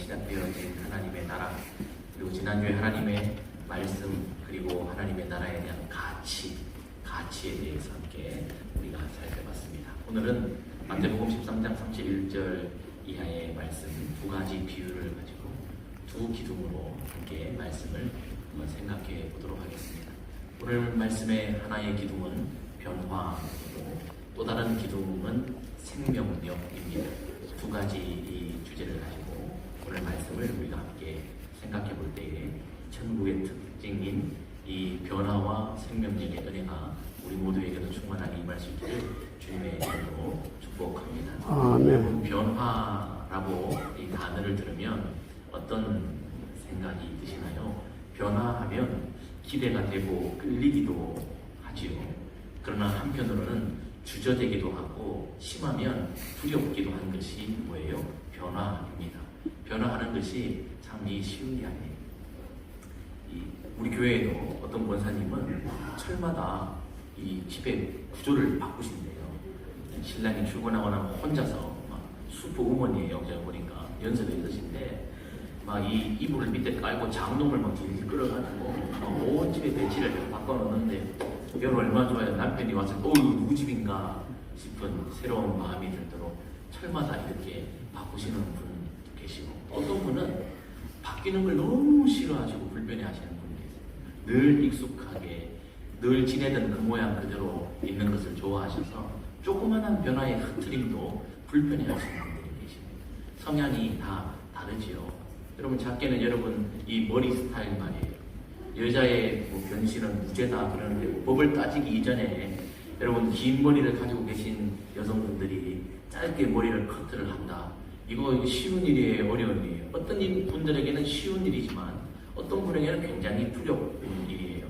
시작되어진 하나님의 나라, 그리고 지난주에 하나님의 말씀, 그리고 하나님의 나라에 대한 가치에 대해서 함께 우리가 살펴봤습니다. 오늘은 마태복음 13장 31절 이하의 말씀 두 가지 비유를 가지고 두 기둥으로 함께 말씀을 한번 생각해 보도록 하겠습니다. 오늘 말씀의 하나의 기둥은 변화이고 또 다른 기둥은 생명력입니다. 두 가지 이 주제를 가지고 오늘 말씀을 우리가 함께 생각해 볼 때에 천국의 특징인 이 변화와 생명력의 은혜가 우리 모두에게도 충만하게 임할 수 있기를 주님의 이름으로 축복합니다. 아멘. 변화라고 이 단어를 들으면 어떤 생각이 드시나요? 변화하면 기대가 되고 끌리기도 하지요. 그러나 한편으로는 주저되기도 하고 심하면 두렵기도 한 것이 뭐예요? 변화입니다. 변화하는 것이 참 쉬운 게 아니에요. 우리 교회에도 어떤 권사님은 철마다 이 집의 구조를 바꾸신대요. 신랑이 출근하고 나면 혼자서 막 슈퍼 우먼이에요. 제가 보니까 연습에 있으신데 막 이 이불을 밑에 깔고 장롱을 막 질질 끌어가지고 온 집에 배치를 바꿔놓는데 여러분 얼마나 좋아요. 남편이 와서 누구 집인가 싶은 새로운 마음이 들도록 철마다 이렇게 바꾸시는 분 계시고, 어떤 분은 바뀌는 걸 너무 싫어하시고 불편해하시는 분이 계세요. 늘 익숙하게 늘 지내던 그 모양 그대로 있는 것을 좋아하셔서 조그마한 변화의 흐트림도 불편해하시는 분들이 계십니다. 성향이 다 다르지요. 여러분 작게는 여러분 이 머리 스타일 말이에요. 여자의 변신은 무죄다 그러는데 법을 따지기 이전에 여러분 긴 머리를 가지고 계신 여성분들이 짧게 머리를 커트를 한다. 이거 쉬운 일이에요, 어려운 일이에요? 어떤 분들에게는 쉬운 일이지만 어떤 분에게는 굉장히 두려운 일이에요.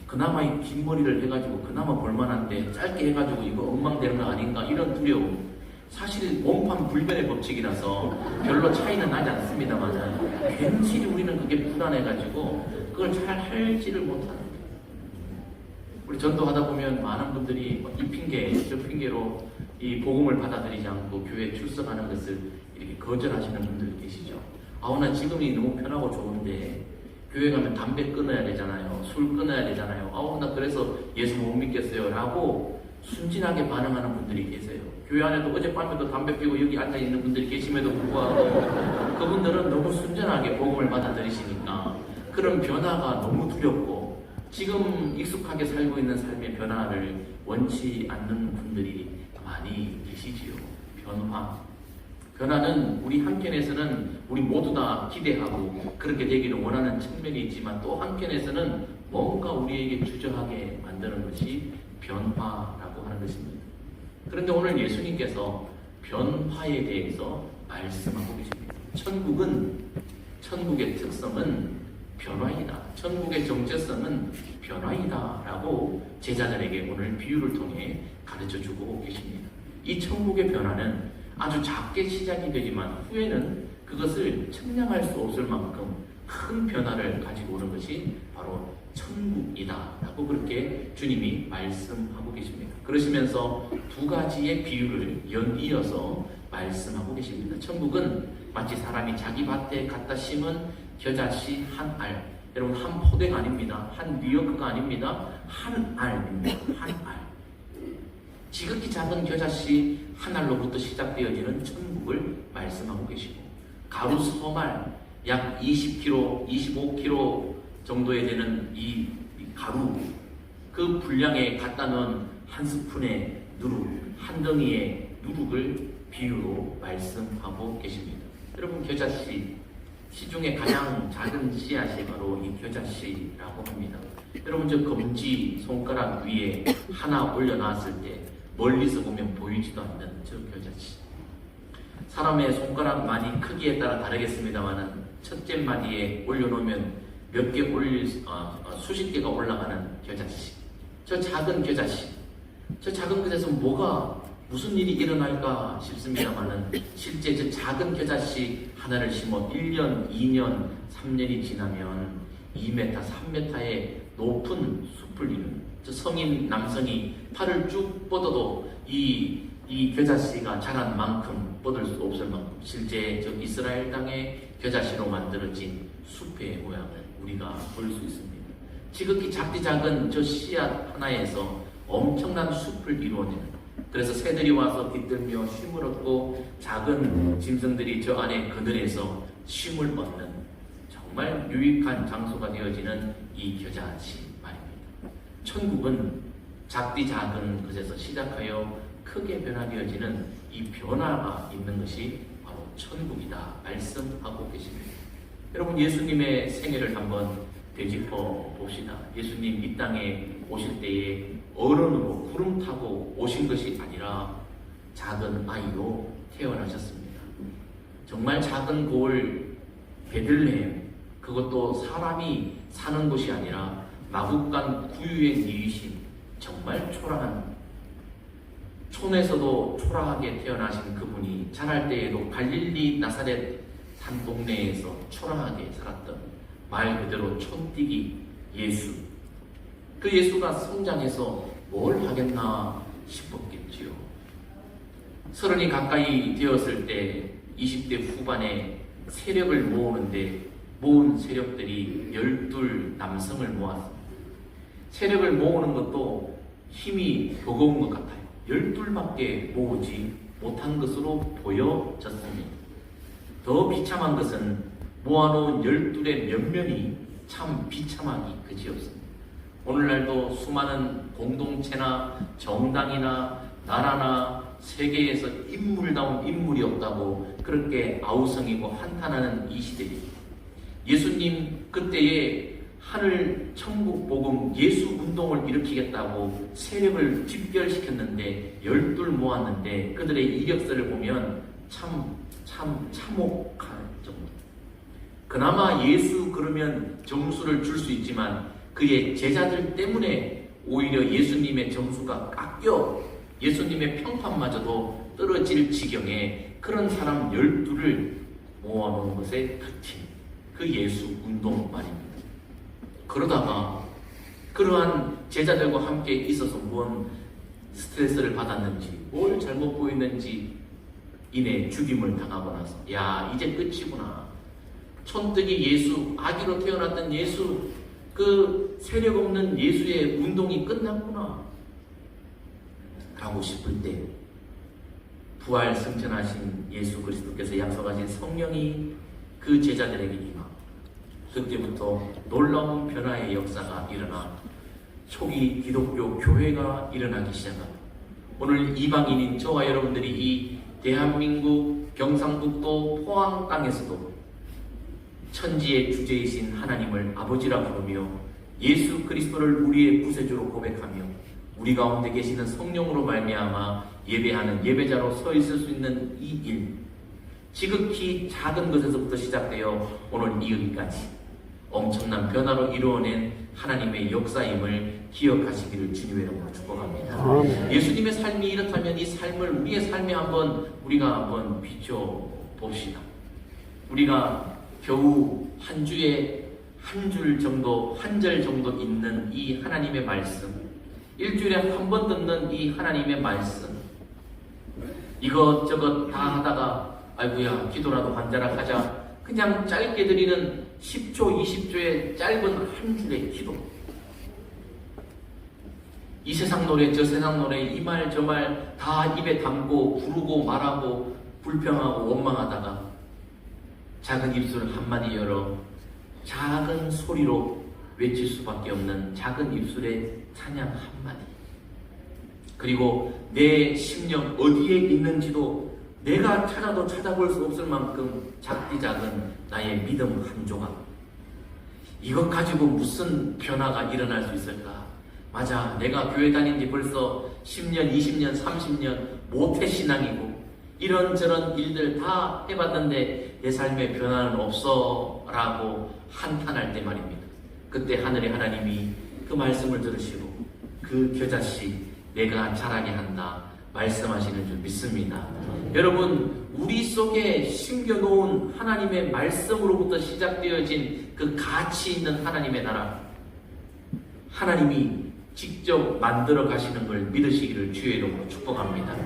그나마 이 긴 머리를 해가지고 그나마 볼만한데 짧게 해가지고 이거 엉망되는 거 아닌가 이런 두려움. 사실 몸판 불변의 법칙이라서 별로 차이는 나지 않습니다만 괜히 우리는 그게 불안해가지고 그걸 잘 할지를 못하는 거예요. 우리 전도하다 보면 많은 분들이 이 핑계 저 핑계로 이 복음을 받아들이지 않고 교회에 출석하는 것을 이렇게 거절하시는 분들 계시죠. 나 지금이 너무 편하고 좋은데 교회 가면 담배 끊어야 되잖아요. 술 끊어야 되잖아요. 나 그래서 예수 못 믿겠어요 라고 순진하게 반응하는 분들이 계세요. 교회 안에도 어젯밤에도 담배 피우고 여기 앉아있는 분들이 계심에도 불구하고 그분들은 너무 순전하게 복음을 받아들이시니까 그런 변화가 너무 두렵고 지금 익숙하게 살고 있는 삶의 변화를 원치 않는 분들이 많이 계시지요. 변화는 우리 한편에서는 우리 모두 다 기대하고 그렇게 되기를 원하는 측면이 있지만 또 한편에서는 뭔가 우리에게 주저하게 만드는 것이 변화라고 하는 것입니다. 그런데 오늘 예수님께서 변화에 대해서 말씀하고 계십니다. 천국의 특성은 변화이다. 천국의 정체성은 변화이다 라고 제자들에게 오늘 비유를 통해 가르쳐주고 계십니다. 이 천국의 변화는 아주 작게 시작이 되지만 후에는 그것을 측량할 수 없을 만큼 큰 변화를 가지고 오는 것이 바로 천국이다 라고 그렇게 주님이 말씀하고 계십니다. 그러시면서 두 가지의 비유를 연이어서 말씀하고 계십니다. 천국은 마치 사람이 자기 밭에 갖다 심은 겨자씨 한 알, 여러분 한 포대가 아닙니다. 한 리어크가 아닙니다. 한 알입니다. 한 알. 지극히 작은 겨자씨 한 알로부터 시작되어지는 천국을 말씀하고 계시고, 가루 서말 약 20kg, 25kg 정도에 되는 이 가루, 그 분량에 갖다 넣은 한 스푼의 누룩, 한 덩이의 누룩을 비유로 말씀하고 계십니다. 여러분 겨자씨, 시중에 가장 작은 씨앗이 바로 이 겨자씨라고 합니다. 여러분 저 검지 손가락 위에 하나 올려놨을 때 멀리서 보면 보이지도 않는 저 겨자씨. 사람의 손가락만이 크기에 따라 다르겠습니다만은 첫째 마디에 올려놓으면 몇 개 수십 개가 올라가는 겨자씨. 저 작은 겨자씨. 저 작은 것에서 무슨 일이 일어날까 싶습니다만은 실제 저 작은 겨자씨 하나를 심어 1년, 2년, 3년이 지나면 2m, 3m의 높은 숲을 이루는 저 성인 남성이 팔을 쭉 뻗어도 이 이 겨자씨가 자란 만큼 뻗을 수 없을 만큼 실제 저 이스라엘 땅의 겨자씨로 만들어진 숲의 모양을 우리가 볼 수 있습니다. 지극히 작디 작은 저 씨앗 하나에서 엄청난 숲을 이루어내는, 그래서 새들이 와서 깃들며 쉼을 얻고 작은 짐승들이 저 안에 그늘에서 쉼을 얻는 정말 유익한 장소가 되어지는 이 겨자씨 말입니다. 천국은 작디 작은 것에서 시작하여 크게 변화되어지는 이 변화가 있는 것이 바로 천국이다 말씀하고 계십니다. 여러분, 예수님의 생애를 한번 되짚어 봅시다. 예수님 이 땅에 오실 때에 어른으로 구름 타고 오신 것이 아니라 작은 아이로 태어나셨습니다. 정말 작은 고을 베들레헴, 그것도 사람이 사는 곳이 아니라 마국간 구유의 니이신 정말 초라한, 촌에서도 초라하게 태어나신 그분이 자랄 때에도 갈릴리 나사렛 산 동네에서 초라하게 살았던 말 그대로 촌뛰기 예수, 그 예수가 성장해서 뭘 하겠나 싶었겠지요. 30이 가까이 되었을 때 20대 후반에 세력을 모으는데 모은 세력들이 12 남성을 모았습니다. 세력을 모으는 것도 힘이 버거운 것 같아요. 12밖에 모으지 못한 것으로 보여졌습니다. 더 비참한 것은 모아놓은 12의 면면이 참 비참하기 그지없습니다. 오늘날도 수많은 공동체나 정당이나 나라나 세계에서 인물다운 인물이 없다고 그렇게 아우성이고 한탄하는 이 시대에 예수님 그때에 하늘 천국 복음 예수 운동을 일으키겠다고 세력을 집결시켰는데 12 모았는데 그들의 이력서를 보면 참혹할 정도. 그나마 예수 그러면 점수를 줄 수 있지만 그의 제자들 때문에 오히려 예수님의 점수가 깎여 예수님의 평판마저도 떨어질 지경에 그런 사람 12를 모아놓은 것에 그친 그 예수 운동 말입니다. 그러다가 그러한 제자들과 함께 있어서 무언 스트레스를 받았는지 뭘 잘못 보였는지 이내 죽임을 당하고 나서 야 이제 끝이구나, 촌뜨기 예수, 아기로 태어났던 예수, 그 세력 없는 예수의 운동이 끝났구나 라고 싶을 때 부활 승천하신 예수 그리스도께서 약속하신 성령이 그 제자들에게 임하고 그때부터 놀라운 변화의 역사가 일어나 초기 기독교 교회가 일어나기 시작합니다. 오늘 이방인인 저와 여러분들이 이 대한민국 경상북도 포항 땅에서도 천지의 주제이신 하나님을 아버지라 부르며 예수 그리스도를 우리의 구세주로 고백하며 우리 가운데 계시는 성령으로 말미암아 예배하는 예배자로 서 있을 수 있는 이 일, 지극히 작은 것에서부터 시작되어 오늘 이르기까지 엄청난 변화로 이루어낸 하나님의 역사임을 기억하시기를 주님의 이름으로 축복합니다. 예수님의 삶이 이렇다면 이 삶을 우리의 삶에 우리가 한번 비춰봅시다. 우리가 겨우 한 주에 한 줄 정도, 한 절 정도 있는 이 하나님의 말씀, 일주일에 한 번 듣는 이 하나님의 말씀, 이것저것 다 하다가 아이고야 기도라도 한자락 하자, 그냥 짧게 드리는 10초, 20초의 짧은 한 줄의 기도, 이 세상 노래 저 세상 노래 이 말 저 말 다 입에 담고 부르고 말하고 불평하고 원망하다가 작은 입술 한마디 열어 작은 소리로 외칠 수밖에 없는 작은 입술의 찬양 한마디, 그리고 내 심령 어디에 있는지도 내가 찾아도 찾아볼 수 없을 만큼 작디 작은 나의 믿음 한 조각, 이것 가지고 무슨 변화가 일어날 수 있을까? 맞아, 내가 교회 다닌 지 벌써 10년, 20년, 30년 모태신앙이고 이런저런 일들 다 해봤는데 내 삶에 변화는 없어 라고 한탄할 때 말입니다. 그때 하늘의 하나님이 그 말씀을 들으시고 그 겨자씨 내가 자라게 한다 말씀하시는 줄 믿습니다. 여러분, 우리 속에 심겨놓은 하나님의 말씀으로부터 시작되어진 그 가치 있는 하나님의 나라, 하나님이 직접 만들어 가시는 걸 믿으시기를 주의 이름으로 축복합니다.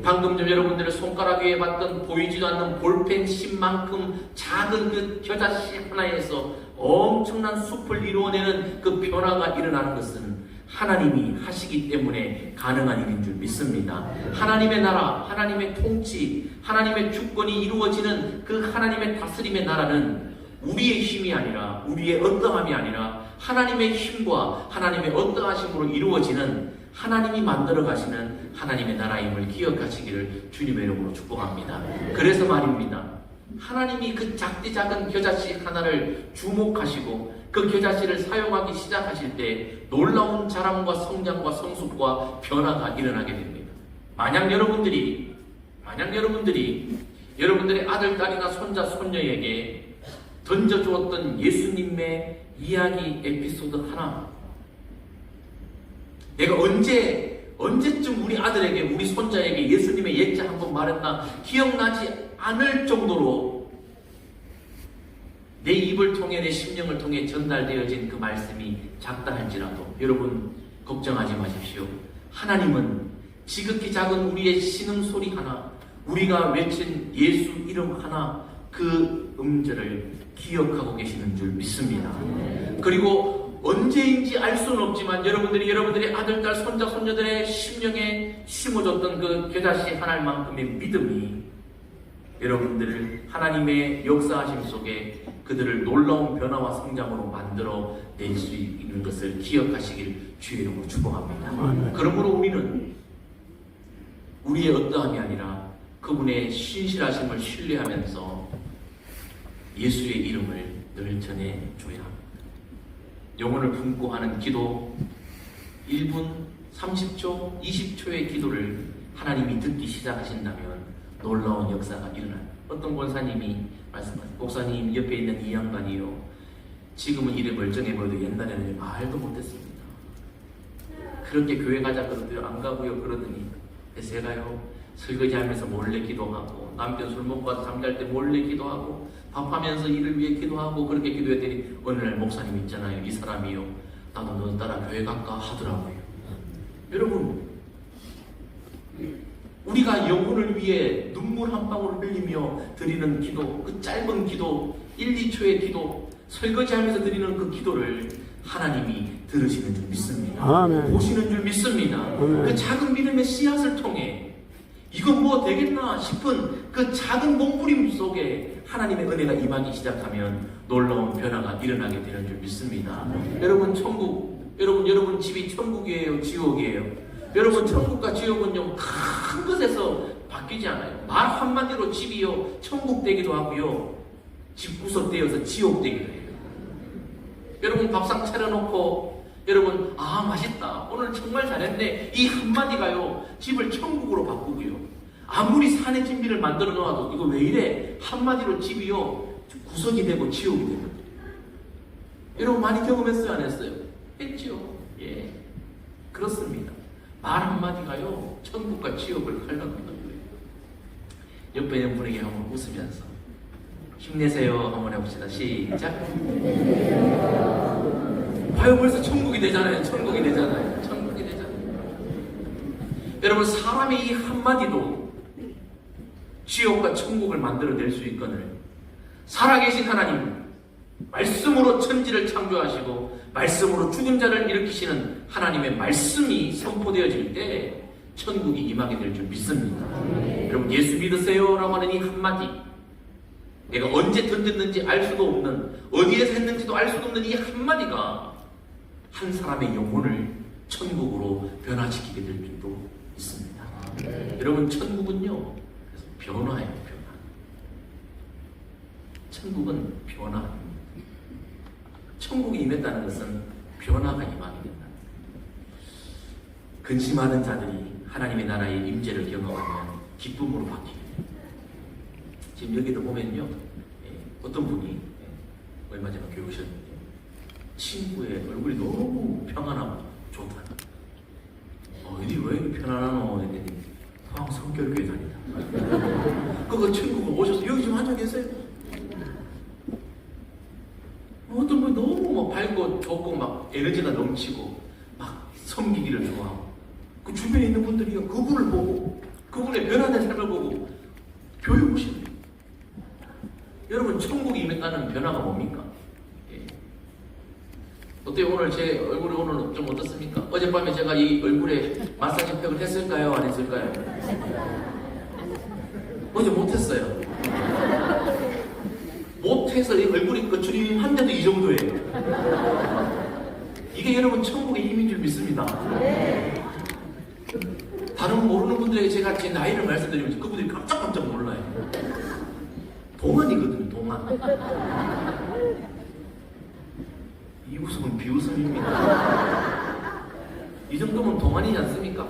방금 전 여러분들의 손가락 위에 봤던 보이지도 않는 볼펜 심만큼 작은 그 겨자씨 하나에서 엄청난 숲을 이루어내는 그 변화가 일어나는 것은 하나님이 하시기 때문에 가능한 일인 줄 믿습니다. 하나님의 나라, 하나님의 통치, 하나님의 주권이 이루어지는 그 하나님의 다스림의 나라는 우리의 힘이 아니라, 우리의 어떠함이 아니라 하나님의 힘과 하나님의 어떠하심으로 이루어지는, 하나님이 만들어 가시는 하나님의 나라임을 기억하시기를 주님의 이름으로 축복합니다. 그래서 말입니다. 하나님이 그 작디 작은 겨자씨 하나를 주목하시고 그 겨자씨를 사용하기 시작하실 때 놀라운 자랑과 성장과 성숙과 변화가 일어나게 됩니다. 만약 여러분들이 여러분들의 아들, 딸이나 손자, 손녀에게 던져주었던 예수님의 이야기 에피소드 하나, 내가 언제쯤 우리 아들에게, 우리 손자에게 예수님의 예자 한번 말했나 기억나지 않을 정도로 내 입을 통해, 내 심령을 통해 전달되어진 그 말씀이 작다 할지라도 여러분 걱정하지 마십시오. 하나님은 지극히 작은 우리의 신음소리 하나, 우리가 외친 예수 이름 하나, 그 음절을 기억하고 계시는 줄 믿습니다. 그리고 언제인지 알 수는 없지만 여러분들의 아들, 딸, 손자, 손녀들의 심령에 심어줬던 그 겨자씨 하나만큼의 믿음이 여러분들을 하나님의 역사하심 속에 그들을 놀라운 변화와 성장으로 만들어 낼 수 있는 것을 기억하시길 주의 이름으로 축복합니다. 그러므로 우리는 우리의 어떠함이 아니라 그분의 신실하심을 신뢰하면서 예수의 이름을 늘 전해줘야 합니다. 영혼을 품고 하는 기도, 1분, 30초, 20초의 기도를 하나님이 듣기 시작하신다면 놀라운 역사가 일어나요. 어떤 권사님이 말씀하셨어요. 목사님, 옆에 있는 이 양반이요, 지금은 이래 멀쩡해보여도 옛날에는 말도 못했습니다. 그렇게 교회 가자 그러더니 안 가고요 그러더니 제가요 설거지하면서 몰래 기도하고, 남편 술 먹고 와서 잠잘 때 몰래 기도하고, 밥하면서 이를 위해 기도하고, 그렇게 기도했더니 어느 날 목사님 있잖아요, 이 사람이요, 나도 너 따라 교회 갈까 하더라고요. 여러분, 우리가 영혼을 위해 눈물 한 방울 흘리며 드리는 기도, 그 짧은 기도, 1, 2초의 기도, 설거지하면서 드리는 그 기도를 하나님이 들으시는 줄 믿습니다. 아멘. 보시는 줄 믿습니다. 아멘. 그 작은 믿음의 씨앗을 통해 이거 뭐 되겠나 싶은 그 작은 몸부림 속에 하나님의 은혜가 임하기 시작하면 놀라운 변화가 일어나게 되는 줄 믿습니다. 여러분, 여러분 집이 천국이에요, 지옥이에요? 여러분, 천국과 지옥은요 큰 것에서 바뀌지 않아요. 말 한마디로 집이요 천국 되기도 하고요, 집구석 되어서 지옥 되기도 해요. 여러분, 밥상 차려놓고 여러분, 아 맛있다, 오늘 정말 잘했네, 이 한마디가요 집을 천국으로 바꾸고요, 아무리 산의 진미를 만들어 놓아도 이거 왜 이래 한마디로 집이요 구석이 되고 지옥이 되거든요. 여러분 많이 경험했어요, 안 했어요? 했죠. 예, 그렇습니다. 말 한마디가요 천국과 지옥을 갈라놓는 거예요. 옆에 있는 분에게 한번 웃으면서 힘내세요 한번 해봅시다. 시작. 봐요, 벌써 천국이 되잖아요. 천국이 되잖아요. 여러분, 사람의 이 한마디도 지옥과 천국을 만들어낼 수 있거늘 살아계신 하나님, 말씀으로 천지를 창조하시고 말씀으로 죽은 자를 일으키시는 하나님의 말씀이 선포되어질 때 천국이 임하게 될 줄 믿습니다. 여러분, 예수 믿으세요 라고 하는 이 한마디, 내가 언제 던졌는지 알 수도 없는, 어디에서 했는지도 알 수도 없는 이 한마디가 한 사람의 영혼을 천국으로 변화시키게 될 줄도 있습니다. 여러분, 천국은요 그래서 변화예요. 변화. 천국은 변화. 천국이 임했다는 것은 변화가 임하게 된다. 근심하는 자들이 하나님의 나라의 임재를 경험하면 기쁨으로 바뀌게 됩니다. 지금 여기도 보면요, 어떤 분이 얼마 전에 교회 오셨는데 친구의 얼굴이 너무 평안하고 좋다. 어디 왜 이렇게 편안하노? 했더니 성결교회 다니다. 그거 친구가 오셔서 여기 좀 앉아 계세요. 어떤 분이 너무 밝고 좋고 막 에너지가 넘치고 막 섬기기를 좋아하고, 그 주변에 있는 분들이 그분을 보고 그분의 변화된 삶을 보고 배워보시는 거예요. 여러분, 천국에 임했다는 변화가 뭡니까? 예. 어때요? 오늘 제 얼굴이 오늘 좀 어떻습니까? 어젯밤에 제가 이 얼굴에 마사지 팩을 했을까요? 안 했을까요? 어제 못했어요. 못해서 이 얼굴이 거추림한데도 이 정도예요. 이게 여러분 천국의 힘인 줄 믿습니다. 다른 모르는 분들에게 제가 제 나이를 말씀드리면 그분들이 깜짝깜짝 놀라요. 동안이거든요, 동안. 이 웃음은 비웃음입니다. 이 정도면 동안이지 않습니까?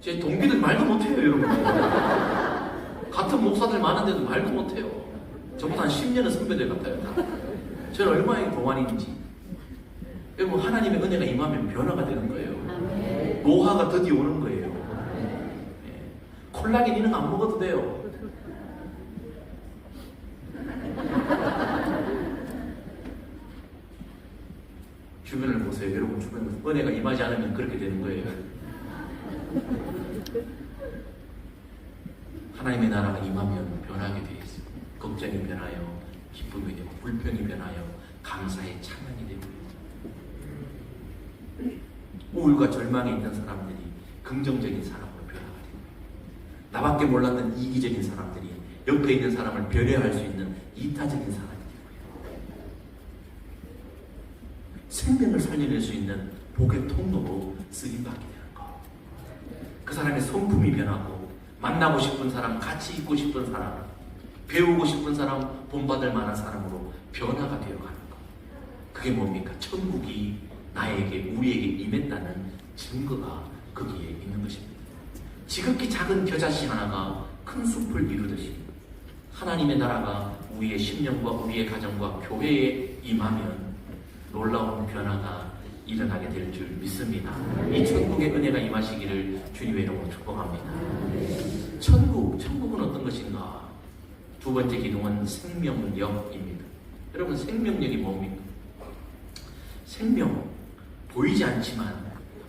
제 동기들 말도 못해요, 여러분. 같은 목사들 많은데도 말도 못해요. 저보다 한 10년은 선배들 같아요. 다. 저는 얼마나 동안인지. 여러분, 하나님의 은혜가 임하면 변화가 되는 거예요. 노화가 드디어 오는 거예요. 네. 콜라겐 이런 거 안 먹어도 돼요. 주변을 보세요. 여러분 주변에 은혜가 임하지 않으면 그렇게 되는 거예요. 하나님의 나라가 임하면 변하게 되어 있어요. 걱정이 변하여 기쁨이 되고 불평이 변하여 감사의 찬양이 되고 우울과 절망에 있는 사람들이 긍정적인 사람으로 변화가 됩니다. 나밖에 몰랐던 이기적인 사람들이 옆에 있는 사람을 배려할 수 있는 이타적인 사람이 되고요. 생명을 살려낼 수 있는 복의 통로로 쓰임받게 되는 것. 그 사람의 성품이 변하고 만나고 싶은 사람, 같이 있고 싶은 사람, 배우고 싶은 사람, 본받을 만한 사람으로 변화가 되어가는 것. 그게 뭡니까? 천국이 나에게, 우리에게 임했다는 증거가 거기에 있는 것입니다. 지극히 작은 겨자씨 하나가 큰 숲을 이루듯이 하나님의 나라가 우리의 심령과 우리의 가정과 교회에 임하면 놀라운 변화가 일어나게 될 줄 믿습니다. 이 천국의 은혜가 임하시기를 주님의 이름으로 축복합니다. 천국은 어떤 것인가? 두 번째 기둥은 생명력입니다. 여러분, 생명력이 뭡니까? 생명, 보이지 않지만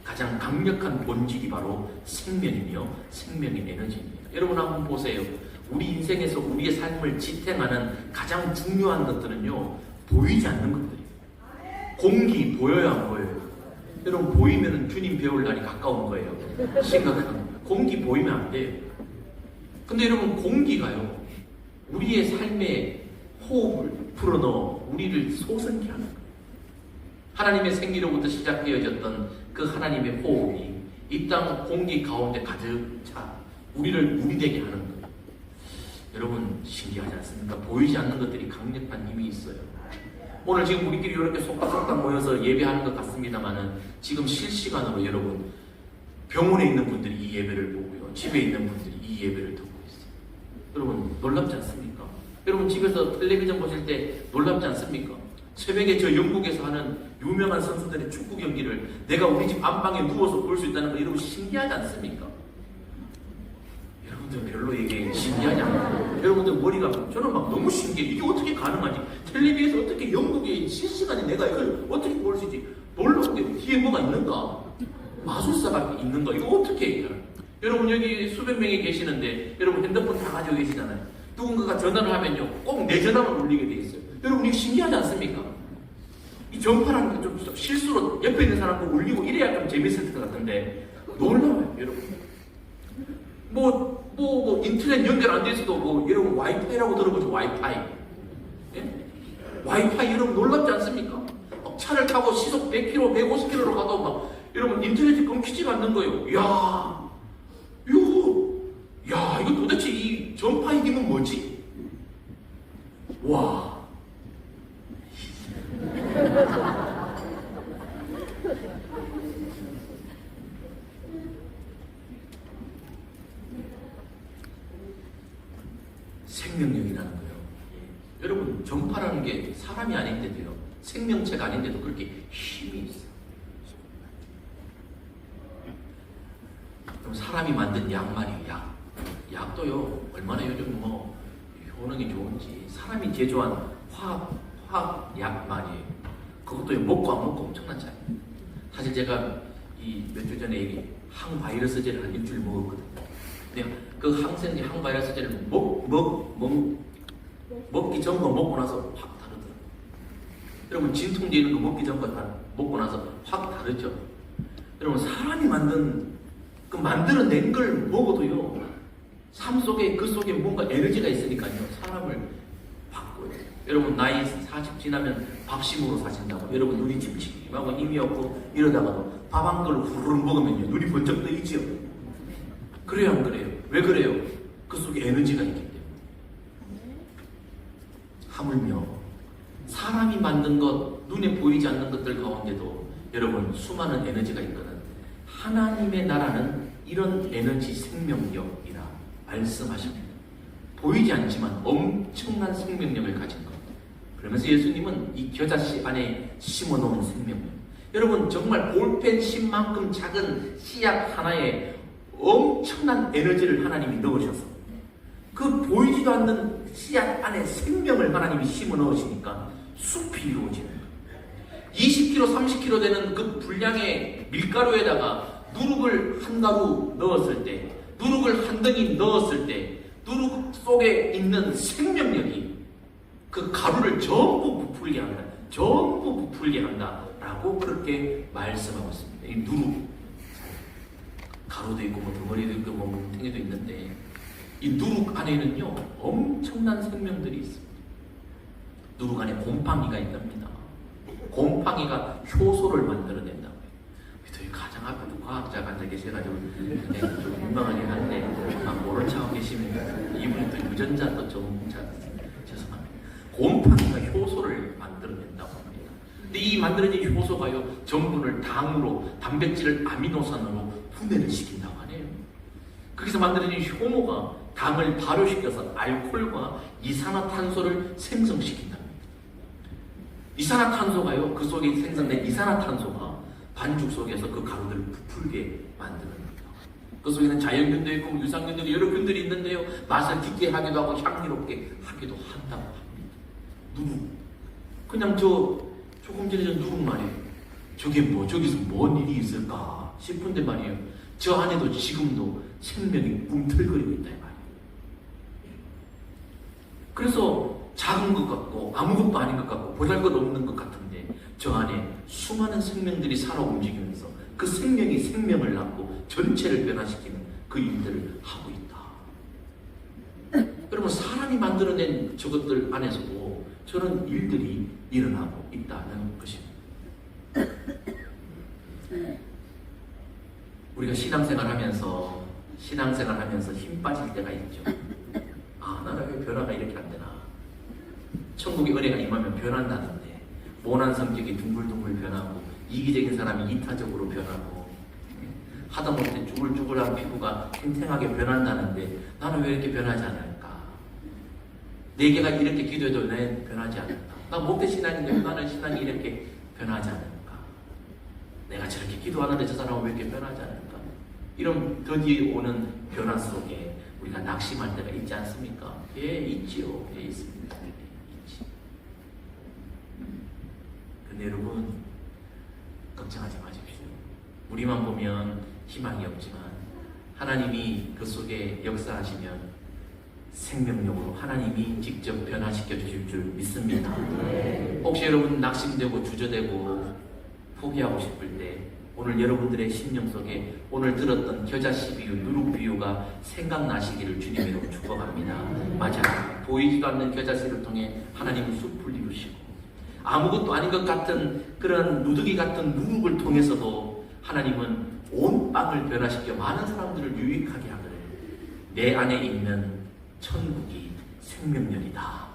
가장 강력한 본질이 바로 생명이며 생명의 에너지입니다. 여러분 한번 보세요. 우리 인생에서 우리의 삶을 지탱하는 가장 중요한 것들은요, 보이지 않는 것들이에요. 공기 보여요, 안 보여요? 여러분, 보이면 주님 배울 날이 가까운 거예요. 심각한 공기 보이면 안 돼요. 근데 여러분, 공기가요, 우리의 삶에 호흡을 불어넣어 우리를 솟은게 하는 거예요. 하나님의 생기로부터 시작되어졌던 그 하나님의 호흡이 이 땅 공기 가운데 가득 차 우리를 우리되게 하는 거예요. 여러분, 신기하지 않습니까? 보이지 않는 것들이 강력한 힘이 있어요. 오늘 지금 우리끼리 이렇게 속닥속닥 모여서 예배하는 것 같습니다만은 지금 실시간으로 여러분 병원에 있는 분들이 이 예배를 보고요, 집에 있는 분들이 이 예배를 듣고 있어요. 여러분 놀랍지 않습니까? 여러분 집에서 텔레비전 보실 때 놀랍지 않습니까? 새벽에 저 영국에서 하는 유명한 선수들의 축구 경기를 내가 우리 집 안방에 누워서 볼 수 있다는 거 여러분 신기하지 않습니까? 여러분들 별로 이게 신기하지 않아요? 여러분들 머리가, 저는 막 너무 신기해. 이게 어떻게 가능하지? 텔레비에서 어떻게 영국의 실시간에 내가 이걸 어떻게 볼 수 있지? 놀라운 게 뒤에 뭐가 있는가? 마술사가 있는가? 이거 어떻게 해요? 여러분 여기 수백 명이 계시는데 여러분 핸드폰 다 가지고 계시잖아요. 누군가가 전화를 하면요 꼭 내 전화만 울리게 돼 있어요. 여러분 이거 신기하지 않습니까? 이 전파라는 게 좀 실수로 옆에 있는 사람도 울리고 이래야 좀 재밌을 것 같은데 놀라워요, 여러분. 인터넷 연결 안 돼 있어도 여러분 와이파이라고 들어보죠, 와이파이. 예? 와이파이 여러분 놀랍지 않습니까? 차를 타고 시속 100km, 150km로 가도 여러분 인터넷이 끊기지가 않는 거예요. 이거 도대체 이 전파의 힘은 뭐지? 와. 생명력이라는 거예요. 여러분 전파라는 게 사람이 아닌데도요, 생명체가 아닌데도 그렇게 힘이 있어요. 그럼 사람이 만든 약 말이에요. 약도요 얼마나 요즘 효능이 좋은지 사람이 제조한 화학 말이에요. 그것도 먹고 안 먹고 엄청난 차이. 사실 제가 이 몇 주 전에 항바이러스제를 한 일주일 먹었거든요. 근데 그 항생제, 항바이러스제를 먹기 전 거 먹고 나서 확 다르더라고요. 여러분, 진통제 이런 거 먹기 전 거 먹고 나서 확 다르죠. 여러분, 사람이 만들어낸 걸 먹어도요, 삶 속에, 그 속에 뭔가 에너지가 있으니까요, 사람을 바꿔요. 여러분, 나이 40 지나면 밥심으로 사신다고. 여러분, 눈이 침침하고 힘이 없고 이러다가도 밥 한 그릇 후루룩 먹으면요, 눈이 번쩍 뜨이지요. 그래요, 안 그래요? 왜 그래요? 그 속에 에너지가 있기 때문에. 하물며 사람이 만든 것, 눈에 보이지 않는 것들 가운데도 여러분, 수많은 에너지가 있거든. 하나님의 나라는 이런 에너지 생명력이라 말씀하십니다. 보이지 않지만 엄청난 생명력을 가진 것. 그러면서 예수님은 이 겨자씨 안에 심어놓은 생명력, 여러분, 정말 볼펜 심만큼 작은 씨앗 하나에 엄청난 에너지를 하나님이 넣으셔서 그 보이지도 않는 씨앗 안에 생명을 하나님이 심어 넣으시니까 숲이 이루어지는 거예요. 20kg, 30kg 되는 그 분량의 밀가루에다가 누룩을 한 가루 넣었을 때, 누룩을 한 덩이 넣었을 때, 누룩 속에 있는 생명력이 그 가루를 전부 부풀게 한다. 전부 부풀게 한다. 라고 그렇게 말씀하고 있습니다. 이 누룩. 가루도 있고, 덩어리도 있고, 뭉탱이도 있는데, 이 누룩 안에는요, 엄청난 생명들이 있습니다. 누룩 안에 곰팡이가 있답니다. 곰팡이가 효소를 만들어낸다고요. 저희 가장 앞에도 과학자가 앉아 계셔가지고 좀 민망하긴 한데, 모른 척하고 계시면 이분이 또 유전자 또 전문자, 죄송합니다. 곰팡이가 효소를 만들어낸다고 합니다. 근데 이 만들어진 효소가요, 전분을 당으로, 단백질을 아미노산으로 분해를 시킨다고 하네요. 거기서 만들어진 효모가 당을 발효시켜서 알코올과 이산화탄소를 생성시킨답니다. 이산화탄소가요, 그 속에 생성된 이산화탄소가 반죽 속에서 그 가루들을 부풀게 만듭니다. 그 속에는 자연균도 있고 유산균도 여러 균들이 있는데요, 맛을 깊게 하기도 하고 향기롭게 하기도 한다고 합니다. 누룩. 그냥 조금 전에 누룩 말이에요. 저기서 뭔 일이 있을까 싶은데 말이에요, 저 안에도 지금도 생명이 꿈틀거리고 있다 이 말이에요. 그래서 작은 것 같고 아무것도 아닌 것 같고 보잘것없는 것 같은데, 저 안에 수많은 생명들이 살아 움직이면서 그 생명이 생명을 낳고 전체를 변화시키는 그 일들을 하고 있다. 여러분, 사람이 만들어낸 저것들 안에서도 저런 일들이 일어나고 있다는 것입니다. 우리가 신앙생활 하면서 힘 빠질 때가 있죠. 나는 왜 변화가 이렇게 안 되나? 천국의 은혜가 임하면 변한다는데, 모난 성격이 둥글둥글 변하고, 이기적인 사람이 이타적으로 변하고, 하다못해 쭈글쭈글한 피부가 탱탱하게 변한다는데, 나는 왜 이렇게 변하지 않을까? 네 개가 이렇게 기도해도 왜 변하지 않을까? 나 목대 신앙인데 나는 신앙이 이렇게 변하지 않을까? 내가 저렇게 기도하는데 저 사람은 왜 이렇게 변하지 않을까? 이런 더디에 오는 변화 속에 우리가 낙심할 때가 있지 않습니까? 예, 있지요. 예, 있습니다. 있지. 근데 여러분, 걱정하지 마십시오. 우리만 보면 희망이 없지만 하나님이 그 속에 역사하시면 생명력으로 하나님이 직접 변화시켜 주실 줄 믿습니다. 혹시 여러분 낙심되고 주저되고 포기하고 싶을 때, 오늘 여러분들의 심령 속에 오늘 들었던 겨자씨 비유, 누룩 비유가 생각나시기를 주님의 이름으로 축복합니다. 맞아요. 보이지도 않는 겨자씨를 통해 하나님은 숲을 이루시고, 아무것도 아닌 것 같은 그런 누더기 같은 누룩을 통해서도 하나님은 온 땅을 변화시켜 많은 사람들을 유익하게 하거든. 내 안에 있는 천국이 생명력이다.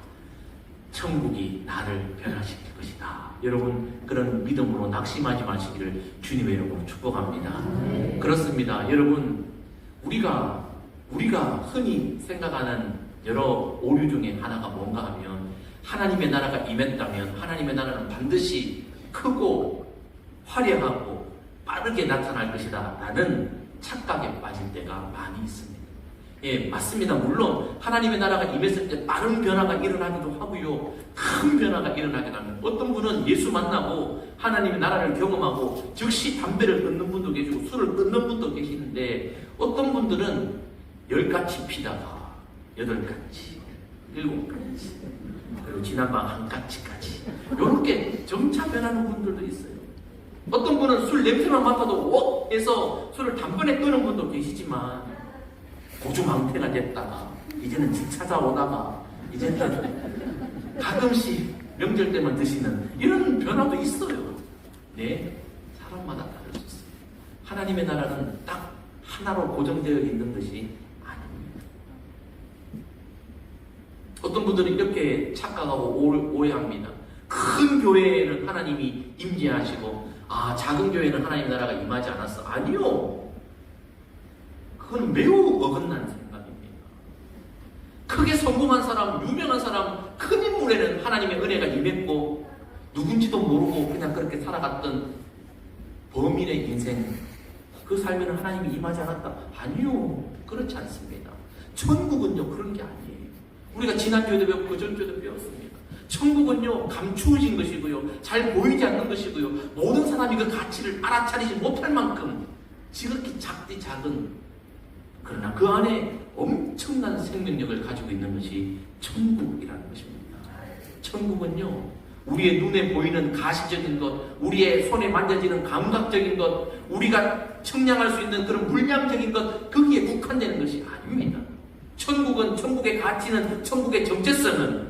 천국이 나를 변화시킬 것이다. 여러분, 그런 믿음으로 낙심하지 마시기를 주님의 이름으로 축복합니다. 그렇습니다. 여러분, 우리가 흔히 생각하는 여러 오류 중에 하나가 뭔가 하면, 하나님의 나라가 임했다면 하나님의 나라는 반드시 크고 화려하고 빠르게 나타날 것이다 라는 착각에 빠질 때가 많이 있습니다. 예, 맞습니다. 물론 하나님의 나라가 임했을 때 빠른 변화가 일어나기도 하고요, 큰 변화가 일어나기도 합니다. 어떤 분은 예수 만나고 하나님의 나라를 경험하고 즉시 담배를 끊는 분도 계시고 술을 끊는 분도 계시는데, 어떤 분들은 10가지 피다가 8가지, 7가지, 그리고 지난밤 1가지까지 이렇게 점차 변하는 분들도 있어요. 어떤 분은 술 냄새만 맡아도 웍 해서 술을 단번에 끄는 분도 계시지만 고주망태가 됐다가 이제는 집 찾아오다가 이제는 가끔씩 명절 때만 드시는 이런 변화도 있어요. 네, 사람마다 다를 수 있어요. 하나님의 나라는 딱 하나로 고정되어 있는 것이 아닙니다. 어떤 분들은 이렇게 착각하고 오해합니다. 큰 교회에는 하나님이 임재하시고 작은 교회는 하나님의 나라가 임하지 않았어. 아니요. 그건 매우 어긋난 생각입니다. 크게 성공한 사람, 유명한 사람, 큰 인물에는 하나님의 은혜가 임했고 누군지도 모르고 그냥 그렇게 살아갔던 범인의 인생, 그 삶에는 하나님이 임하지 않았다. 아니요. 그렇지 않습니다. 천국은요 그런 게 아니에요. 우리가 지난주에도 배웠고 그전주에도 배웠습니다. 천국은요 감추어진 것이고요, 잘 보이지 않는 것이고요, 모든 사람이 그 가치를 알아차리지 못할 만큼 지극히 작디 작은, 그러나 그 안에 엄청난 생명력을 가지고 있는 것이 천국이라는 것입니다. 천국은요 우리의 눈에 보이는 가시적인 것, 우리의 손에 만져지는 감각적인 것, 우리가 측량할 수 있는 그런 물량적인 것, 거기에 국한되는 것이 아닙니다. 천국은, 천국의 가치는, 천국의 정체성은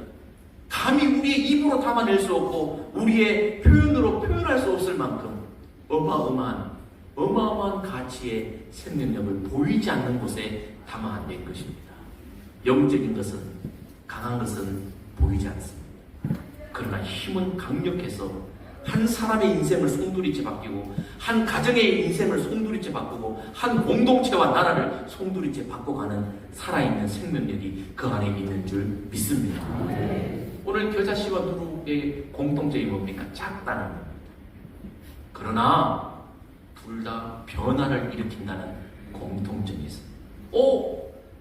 감히 우리의 입으로 담아낼 수 없고 우리의 표현으로 표현할 수 없을 만큼 어마어마한 가치의 생명력을 보이지 않는 곳에 담아낸 것입니다. 영적인 것은, 강한 것은 보이지 않습니다. 그러나 힘은 강력해서 한 사람의 인생을 송두리째 바뀌고, 한 가정의 인생을 송두리째 바꾸고, 한 공동체와 나라를 송두리째 바꿔가는 살아있는 생명력이 그 안에 있는 줄 믿습니다. 오늘 겨자씨와 누룩의 공통점이 뭡니까? 작다는 겁니다. 그러나 둘 다 변화를 일으킨다는 공통점이 있습니다.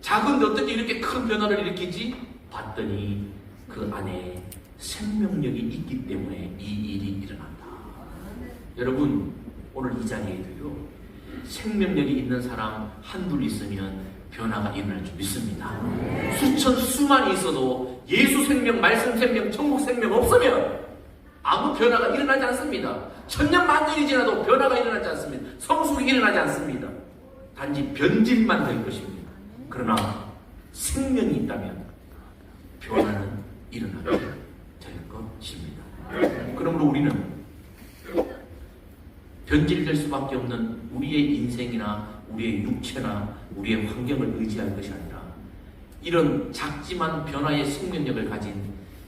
작은데 어떻게 이렇게 큰 변화를 일으키지? 봤더니 그 안에 생명력이 있기 때문에 이 일이 일어난다. 여러분, 오늘 이 자리에도요 생명력이 있는 사람 한둘 있으면 변화가 일어날 줄 믿습니다. 수많이 있어도 예수 생명, 말씀 생명, 천국 생명 없으면 아무 변화가 일어나지 않습니다. 천년 만년이 지나도 변화가 일어나지 않습니다. 성숙이 일어나지 않습니다. 단지 변질만 될 것입니다. 그러나 생명이 있다면 변화는 일어나게 될 것입니다. 그러므로 우리는 변질될 수밖에 없는 우리의 인생이나 우리의 육체나 우리의 환경을 의지할 것이 아니라 이런 작지만 변화의 생명력을 가진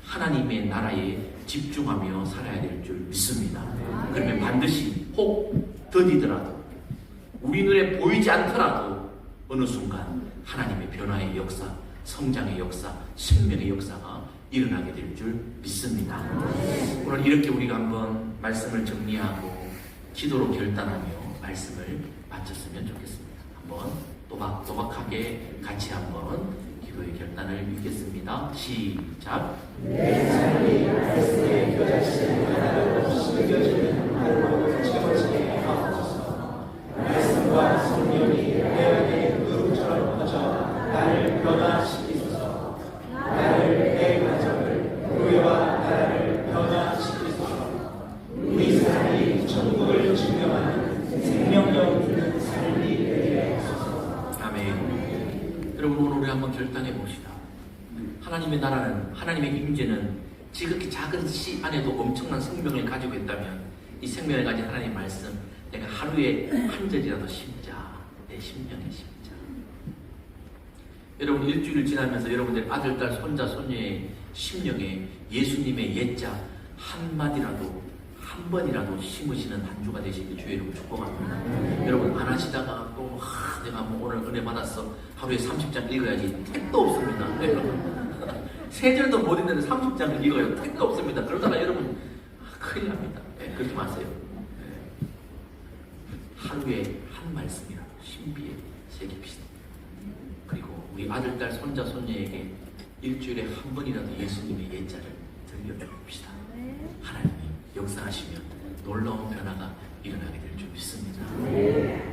하나님의 나라에 집중하며 살아야 될 줄 믿습니다. 그러면 반드시 혹 더디더라도 우리 눈에 보이지 않더라도 어느 순간 하나님의 변화의 역사, 성장의 역사, 생명의 역사가 일어나게 될 줄 믿습니다. 오늘 이렇게 우리가 한번 말씀을 정리하고 기도로 결단하며 말씀을 마쳤으면 좋겠습니다. 한번 또박또박하게 같이 한번 기도의 결단을 읽겠습니다. 시작. 내 삶이 말씀의 교자신 하나로 숨겨지는 하루로 채워지게 하옵소서. 말씀과 성령이 내 안에 누룩처럼 퍼져 나를 변화시키소서. 나를, 내 가정을, 교회와 나라를 변화시키소서. 우리 삶이 천국을 증명하는 생명력 있는 삶이 되게 하소서. 아멘. 여러분, 오늘 우리 한번 결단해 봅시다. 하나님의 나라는, 하나님의 임재는 지극히 작은 씨 안에도 엄청난 생명을 가지고 있다면 이 생명을 가진 하나님의 말씀, 내가 하루에 한 절이라도 심자, 내 심령에 심자. 여러분, 일주일 지나면서 여러분들 아들, 딸, 손자, 손녀의 심령에 예수님의 옛자 한마디라도, 한 번이라도 심으시는 한 주가 되시길 주의 이름으로 축복합니다. 여러분, 안 하시다가 또 내가 오늘 은혜 받았어, 하루에 30장 읽어야지. 택도 없습니다. 여러분, 세 절도 못 읽는데 30장을 읽어요. 택도 없습니다. 그러다가 여러분 큰일 납니다. 네, 그렇게 마세요. 네. 하루에 한 말씀이라도 신비에 새깁시다. 그리고 우리 아들, 딸, 손자, 손녀에게 일주일에 한 번이라도 예수님의 옛자를 들려줍시다. 하나님이 역사하시면 놀라운 변화가 일어나게 될 줄 믿습니다.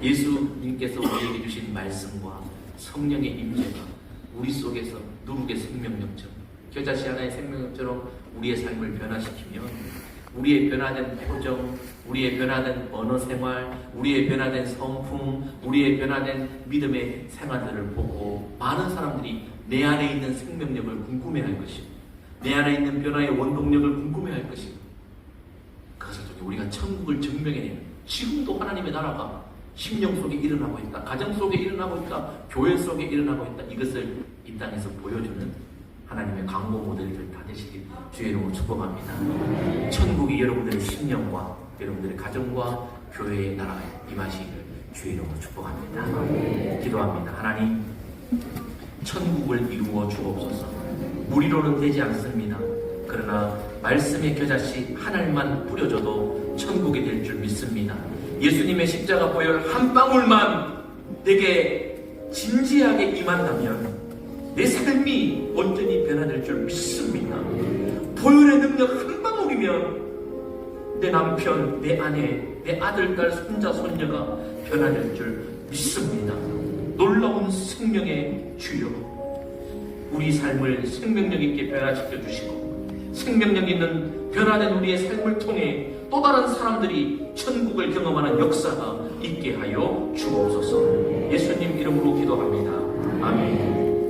예수님께서 우리에게 주신 말씀과 성령의 임재가 우리 속에서 누룩의 생명력처럼, 겨자씨 하나의 생명력처럼 우리의 삶을 변화시키면 우리의 변화된 표정, 우리의 변화된 언어 생활, 우리의 변화된 성품, 우리의 변화된 믿음의 생활들을 보고 많은 사람들이 내 안에 있는 생명력을 궁금해할 것이고, 내 안에 있는 변화의 원동력을 궁금해할 것이고, 그것을 통해 우리가 천국을 증명해내는, 지금도 하나님의 나라가 심령 속에 일어나고 있다, 가정 속에 일어나고 있다, 교회 속에 일어나고 있다, 이것을 이 땅에서 보여주는 하나님의 광고 모델들 다 되시길 주의 이름으로 축복합니다. 천국이 여러분들의 심령과 여러분들의 가정과 교회의 나라에 임하시기를 주의 이름으로 축복합니다. 기도합니다. 하나님, 천국을 이루어 주옵소서. 무리로는 되지 않습니다. 그러나 말씀의 겨자씨 하나님만 뿌려줘도 천국이 될 줄 믿습니다. 예수님의 십자가 보혈 한 방울만 내게 진지하게 임한다면 내 삶이 온전히 변화될 줄 믿습니다. 보혈의 능력 한 방울이면 내 남편, 내 아내, 내 아들, 딸, 손자, 손녀가 변화될 줄 믿습니다. 놀라운 생명의 주여, 우리 삶을 생명력 있게 변화시켜 주시고 생명력 있는 변화된 우리의 삶을 통해 또 다른 사람들이 천국을 경험하는 역사가 있게 하여 주옵소서.